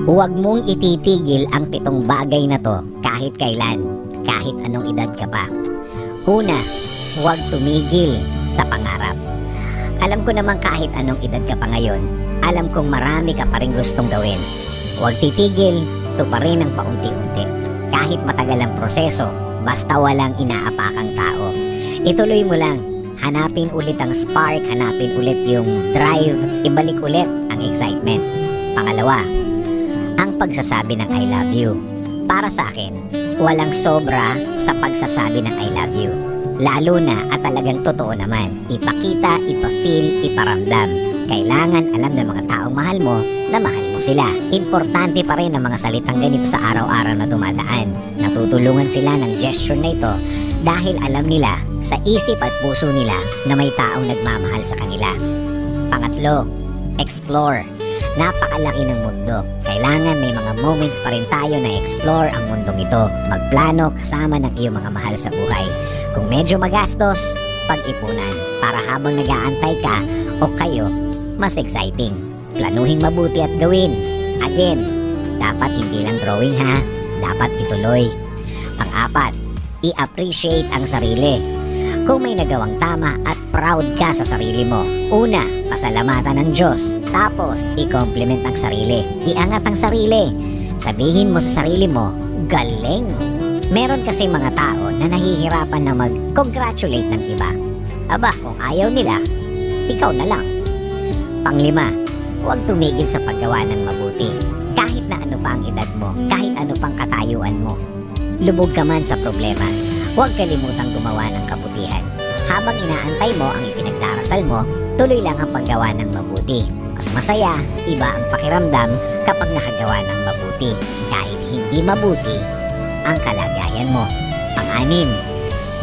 Huwag mong ititigil ang 7 bagay na to kahit kailan, kahit anong edad ka pa. Una, huwag tumigil sa pangarap. Alam ko naman kahit anong edad ka pa ngayon, alam kong marami ka pa rin gustong gawin. Huwag titigil, tuparin ng paunti-unti. Kahit matagal ang proseso, basta walang inaapakang tao. Ituloy mo lang, hanapin ulit ang spark, hanapin ulit yung drive, ibalik ulit ang excitement. Pangalawa, ang pagsasabi ng I love you. Para sa akin, walang sobra sa pagsasabi ng I love you. Lalo na at talagang totoo naman. Ipakita, ipafeel, iparamdam. Kailangan alam ng mga taong mahal mo na mahal mo sila. Importante pa rin ang mga salitang ganito sa araw-araw na dumadaan. Natutulungan sila ng gesture na ito dahil alam nila sa isip at puso nila na may taong nagmamahal sa kanila. Pangatlo, explore. Napakalaki ng mundo. Kailangan may mga moments pa rin tayo na explore ang mundong ito. Magplano kasama ng iyong mga mahal sa buhay. Kung medyo magastos, pag-ipunan para habang nag-aantay ka o kayo, mas exciting. Planuhin mabuti at gawin. Again, dapat hindi lang drawing ha, dapat ituloy. Pang-apat, i-appreciate ang sarili. Kung may nagawang tama at proud ka sa sarili mo, una, pasalamatan ng Diyos. Tapos, i-compliment ang sarili. Iangat ang sarili. Sabihin mo sa sarili mo, galing. Meron kasi mga tao na nahihirapan na mag-congratulate ng iba. Aba, kung ayaw nila, ikaw na lang. Panglima, huwag tumigil sa paggawa ng mabuti. Kahit na ano pa ang edad mo, kahit ano pang katayuan mo. Lubog ka man sa problema, huwag kalimutang gumawa ng kabutihan. Habang inaantay mo ang ipinagdarasal mo, tuloy lang ang paggawa ng mabuti. Mas masaya, iba ang pakiramdam kapag nakagawa ng mabuti. Kahit hindi mabuti ang kalagayan mo. Pang-anim,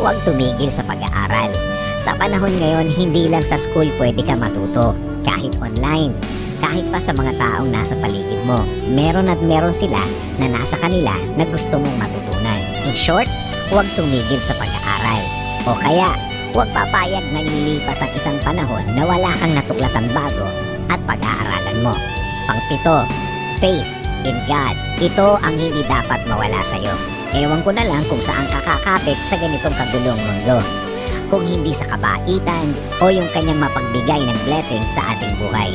huwag tumigil sa pag-aaral. Sa panahon ngayon, hindi lang sa school pwede ka matuto. Kahit online, kahit pa sa mga taong nasa paligid mo, meron at meron sila na nasa kanila na gusto mong matutunan. In short, huwag tumigil sa pag-aaral. O kaya, huwag papayag na lilipas ang isang panahon na wala kang natuklasan bago at pag-aaralan mo. Pang-pito, faith in God. Ito ang hindi dapat mawala sa'yo. Ewan ko na lang kung saan kakakapit sa ganitong kagulong mundo. Kung hindi sa kabaitan o yung kanyang mapagbigay ng blessing sa ating buhay.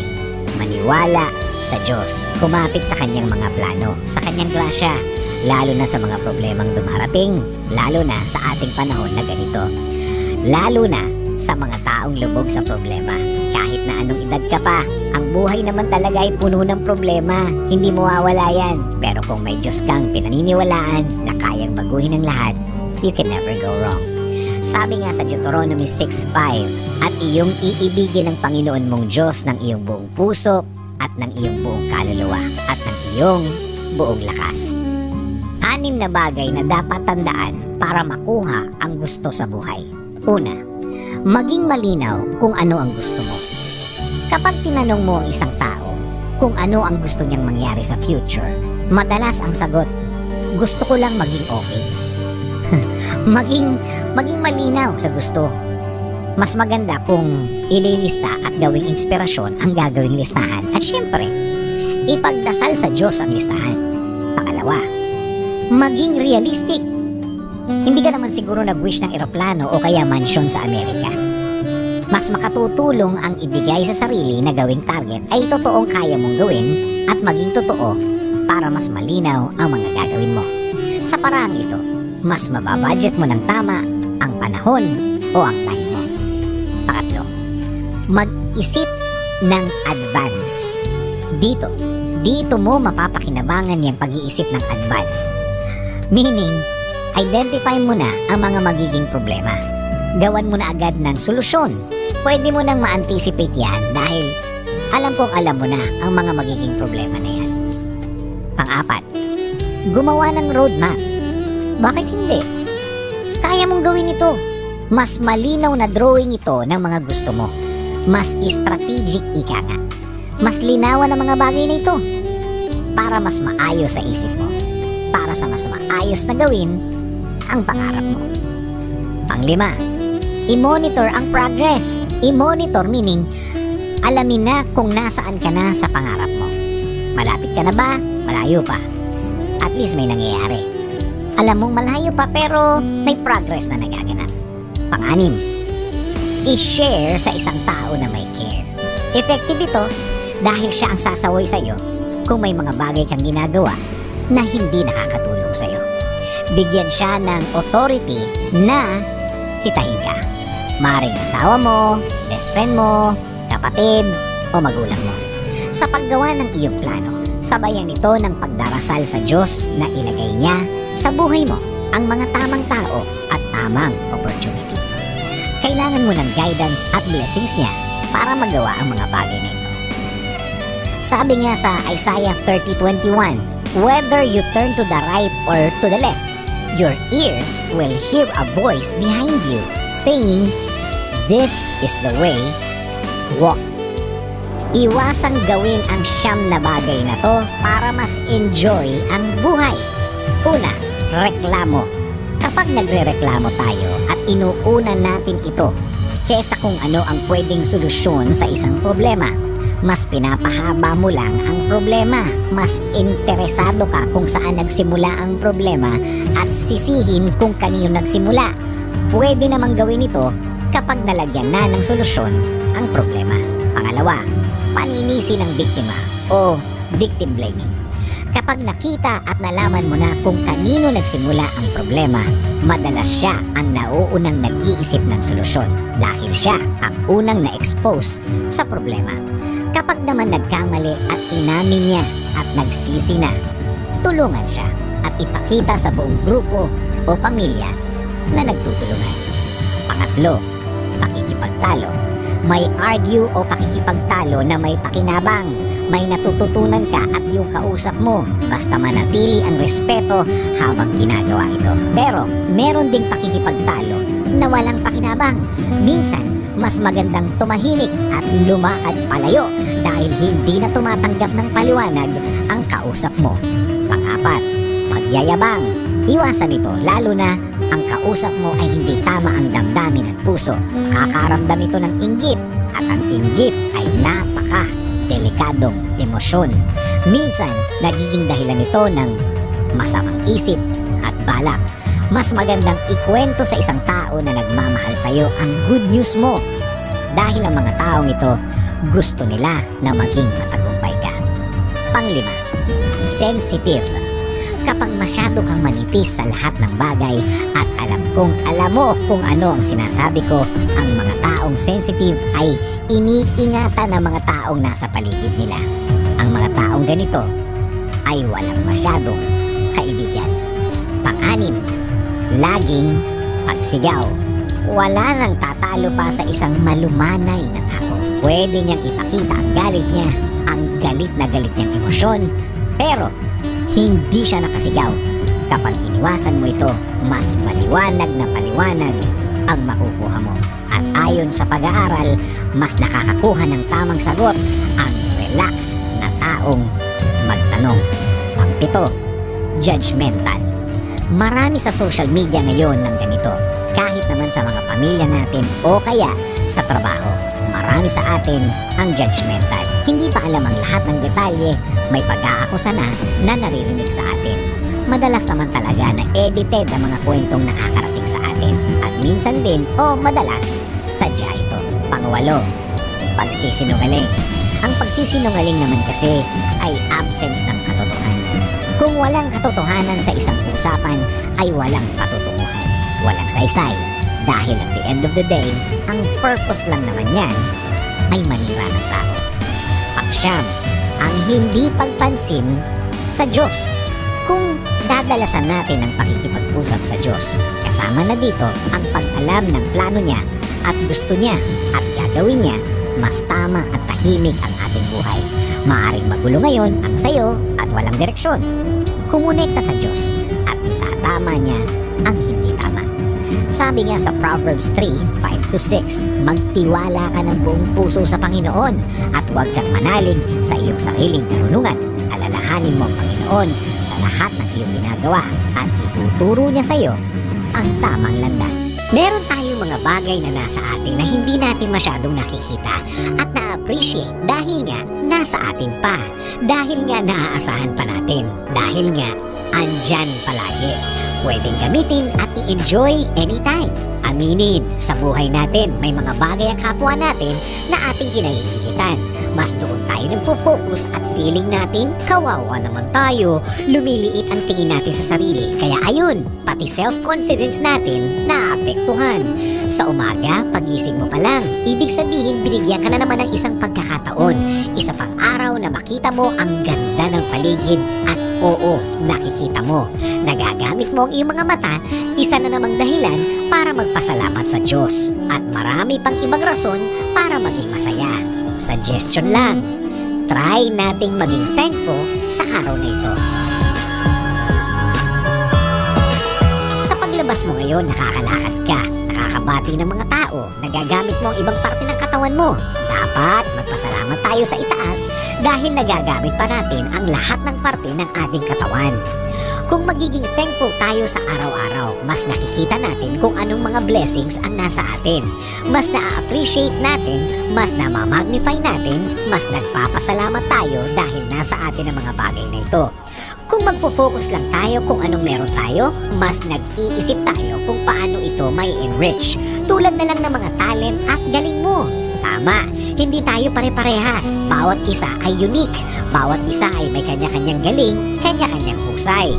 Maniwala sa Diyos. Kumapit sa kanyang mga plano, sa kanyang grasya. Lalo na sa mga problemang dumarating. Lalo na sa ating panahon na ganito. Lalo na sa mga taong lubog sa problema. Kahit na anong edad ka pa, ang buhay naman talaga ay puno ng problema. Hindi mawawala yan. Pero kung may Diyos kang pinaniniwalaan na kayang baguhin ang lahat, you can never go wrong. Sabi nga sa Deuteronomy 6:5, at iyong iibigin ng Panginoon mong Diyos ng iyong buong puso at ng iyong buong kaluluwa at ng iyong buong lakas. 6 na bagay na dapat tandaan para makuha ang gusto sa buhay. Una, maging malinaw kung ano ang gusto mo. Kapag tinanong mo ang isang tao kung ano ang gusto niyang mangyari sa future, madalas ang sagot, gusto ko lang maging okay. maging malinaw sa gusto. Mas maganda kung ililista at gawing inspirasyon ang gagawing listahan. At syempre, ipagdasal sa Diyos ang listahan. Pangalawa, maging realistic. Hindi ka naman siguro nag-wish ng eroplano o kaya mansyon sa Amerika. Mas makatutulong ang ibigay sa sarili na gawing target ay totoong kaya mong gawin at maging totoo para mas malinaw ang mga gagawin mo. Sa paraang ito, mas mababudget mo ng tama ang panahon o ang time mo. Pangatlo, mag-isip ng advance. Dito mo mapapakinabangan yung pag-iisip ng advance. Meaning, identify mo na ang mga magiging problema. Gawan mo na agad ng solusyon. Pwede mo nang ma-anticipate yan dahil alam mo na ang mga magiging problema na yan. Pang-apat, gumawa ng roadmap. Bakit hindi? Kaya mong gawin ito. Mas malinaw na drawing ito ng mga gusto mo. Mas strategic ika nga. Mas linawan ang mga bagay na ito. Para mas maayos sa isip mo. Para sa mas maayos na gawin ang pangarap mo. Panglima, i-monitor ang progress. I-monitor meaning alamin na kung nasaan ka na sa pangarap mo. Malapit ka na ba? Malayo pa. At least may nangyayari. Alam mong malayo pa pero may progress na nagaganap. Pang-anim, i-share sa isang tao na may care. Effective ito dahil siya ang sasaway sa'yo kung may mga bagay kang ginagawa na hindi nakakatulong sa'yo. Bigyan siya ng authority na sitahin ka. Maaaring asawa mo, best friend mo, kapatid, o magulang mo. Sa paggawa ng iyong plano, sabayan ito ng pagdarasal sa Diyos na ilagay niya sa buhay mo ang mga tamang tao at tamang opportunity. Kailangan mo ng guidance at blessings niya para magawa ang mga bagay na ito. Sabi nga sa Isaiah 30:21, whether you turn to the right or to the left, your ears will hear a voice behind you saying, this is the way, walk. Iwasang gawin ang siyam na bagay na to para mas enjoy ang buhay. Una, reklamo. Kapag nagre-reklamo tayo at inuuna natin ito kesa kung ano ang pwedeng solusyon sa isang problema, mas pinapahaba mo lang ang problema. Mas interesado ka kung saan nagsimula ang problema at sisihin kung kanino nagsimula. Pwede namang gawin ito kapag nalagyan na ng solusyon ang problema. Pangalawa, paninisi ng biktima o victim blaming. Kapag nakita at nalaman mo na kung kanino nagsimula ang problema, madalas siya ang nauunang nag-iisip ng solusyon dahil siya ang unang na-expose sa problema. Kapag naman nagkamali at inamin niya at nagsisi na, tulungan siya at ipakita sa buong grupo o pamilya na nagtutulungan. Pangatlo, pakikipagtalo. May argue o pakikipagtalo na may pakinabang. May natututunan ka at yung kausap mo basta manatili ang respeto habang ginagawa ito. Pero meron ding pakikipagtalo na walang pakinabang. Minsan, mas magandang tumahimik at lumakad palayo dahil hindi na tumatanggap ng paliwanag ang kausap mo. Pang-apat, pagyayabang. Iwasan ito lalo na ang kausap mo ay hindi tama ang damdamin at puso. Makakaramdam ito ng inggit at ang inggit ay delikadong emosyon. Minsan, nagiging dahilan ito ng masamang isip at balak. Mas magandang ikwento sa isang tao na nagmamahal sa iyo ang good news mo dahil ang mga taong ito gusto nila na maging matagumpay ka. Panglima, sensitive. Kapag masyado kang manipis sa lahat ng bagay at alam mo kung ano ang sinasabi ko, ang mga taong sensitive ay iniingatan ng mga taong nasa paligid nila. Ang mga taong ganito ay walang masyadong kaibigan. Pang-anim, laging pagsigaw. Wala nang tatalo pa sa isang malumanay na tao. Pwede niyang ipakita ang galit niya, ang galit na galit niyang emosyon, pero hindi siya nakasigaw. Kapag iniwasan mo ito, mas paliwanag na paliwanag ang makukuha mo. At ayon sa pag-aaral, mas nakakakuha ng tamang sagot ang relax na taong magtanong. Pang-pito, judgmental. Marami sa social media ngayon ng ganito. Kahit naman sa mga pamilya natin o kaya sa trabaho, marami sa atin ang judgmental. Hindi pa alam ang lahat ng detalye, may pag-aakusa na naririnig sa atin. Madalas naman talaga na edited ang mga kwentong nakakarating sa atin. At minsan din o madalas, sadya ito. Pangwalo, pagsisinungaling. Ang pagsisinungaling naman kasi ay absence ng katotohanan. Kung walang katotohanan sa isang usapan, ay walang patutunguhan. Walang saysay. Dahil at the end of the day, ang purpose lang naman yan ay manira ng tao. Pangsyam, ang hindi pagpansin sa Diyos. Kung dadalasan natin ang pakikipag-usap sa Diyos, kasama na dito ang pag-alam ng plano niya at gusto niya at gagawin niya, mas tama at tahimik ang ating buhay. Maaring magulo ngayon ang sayo at walang direksyon. Kumonekta sa Diyos at itatama niya ang hindi tama. Sabi nga sa Proverbs 3:5-6, magtiwala ka ng buong puso sa Panginoon at huwag kang manalig sa iyong sariling karunungan. Alalahanin mo ang Panginoon sa lahat ng iyong ginagawa at ituturo niya sa iyo ang tamang landas. Meron tayong yung mga bagay na nasa atin na hindi natin masyadong nakikita at na-appreciate dahil nga nasa atin pa, dahil nga naaasahan pa natin, dahil nga andyan palagi. Pwedeng gamitin at i-enjoy anytime. Aminin, sa buhay natin may mga bagay ang kapwa natin na ating kinahihilitan. Mas doon tayo nagfo-focus at feeling natin kawawa naman tayo, lumiliit ang tingin natin sa sarili. Kaya ayun, pati self-confidence natin naapektuhan. Sa umaga, pagising mo pa lang, ibig sabihin binigyan ka na naman ng isang pagkakataon, isa pang araw na makita mo ang ganda ng paligid at oo, nakikita mo. Nagagamit mo ang iyong mga mata, isa na namang dahilan para magpasalamat sa Diyos. At marami pang ibang rason para maging masaya. Suggestion lang, try nating maging thankful sa araw na ito. Sa paglabas mo ngayon, nakakalakad ka, nakakabati ng mga tao, nagagamit mo ang ibang parte ng katawan mo. Dapat magpasalamat tayo sa itaas dahil nagagamit pa natin ang lahat ng parte ng ating katawan. Kung magiging thankful tayo sa araw-araw, mas nakikita natin kung anong mga blessings ang nasa atin. Mas na-appreciate natin, mas na-magnify natin, mas nagpapasalamat tayo dahil nasa atin ang mga bagay na ito. Kung magpo-focus lang tayo kung anong meron tayo, mas nag-iisip tayo kung paano ito may enrich. Tulad na lang ng mga talent at galing mo. Tama, hindi tayo pare-parehas. Bawat isa ay unique. Bawat isa ay may kanya-kanyang galing, kanya-kanyang husay.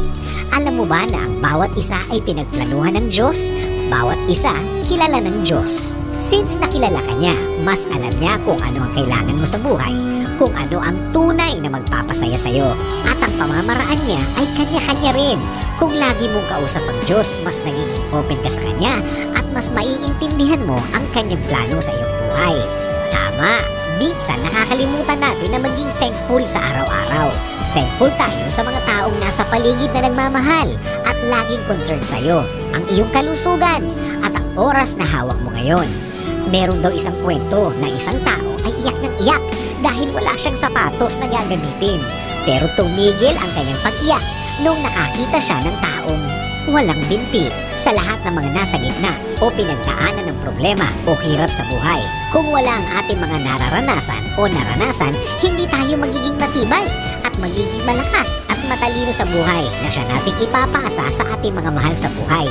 Alam mo ba na ang bawat isa ay pinagplanuhan ng Diyos? Bawat isa kilala ng Diyos. Since nakilala ka niya, mas alam niya kung ano ang kailangan mo sa buhay, kung ano ang tunay na magpapasaya sa'yo. At ang pamamaraan niya ay kanya-kanya rin. Kung lagi mong kausap ang Diyos, mas nagiging open ka sa Kanya at mas maiintindihan mo ang Kanyang plano sa iyong buhay. Tama, minsan nakakalimutan natin na maging thankful sa araw-araw. Thankful tayo sa mga taong nasa paligid na nagmamahal at laging concerned sa'yo, ang iyong kalusugan at ang oras na hawak mo ngayon. Meron daw isang kwento na isang tao ay iyak ng iyak dahil wala siyang sapatos na gagamitin. Pero tumigil ang kanyang pag-iyak nung nakakita siya ng taong walang binti sa lahat ng mga nasa gitna o pinagdaanan ng problema o hirap sa buhay. Kung wala ang ating mga nararanasan o naranasan, hindi tayo magiging matibay at magiging malakas at matalino sa buhay na siya nating ipapasa sa ating mga mahal sa buhay.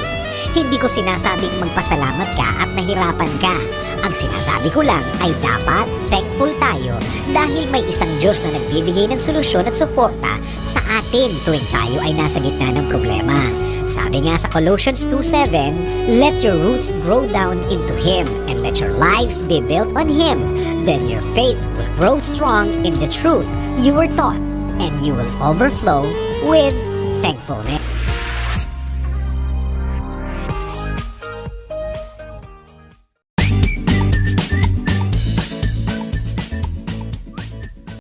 Hindi ko sinasabing magpasalamat ka at nahirapan ka. Ang sinasabi ko lang ay dapat thankful tayo dahil may isang Diyos na nagbibigay ng solusyon at suporta sa atin tuwing tayo ay nasa gitna ng problema. Sabi nga sa Colossians 2:7, let your roots grow down into Him and let your lives be built on Him. Then your faith will grow strong in the truth you were taught and you will overflow with thankfulness.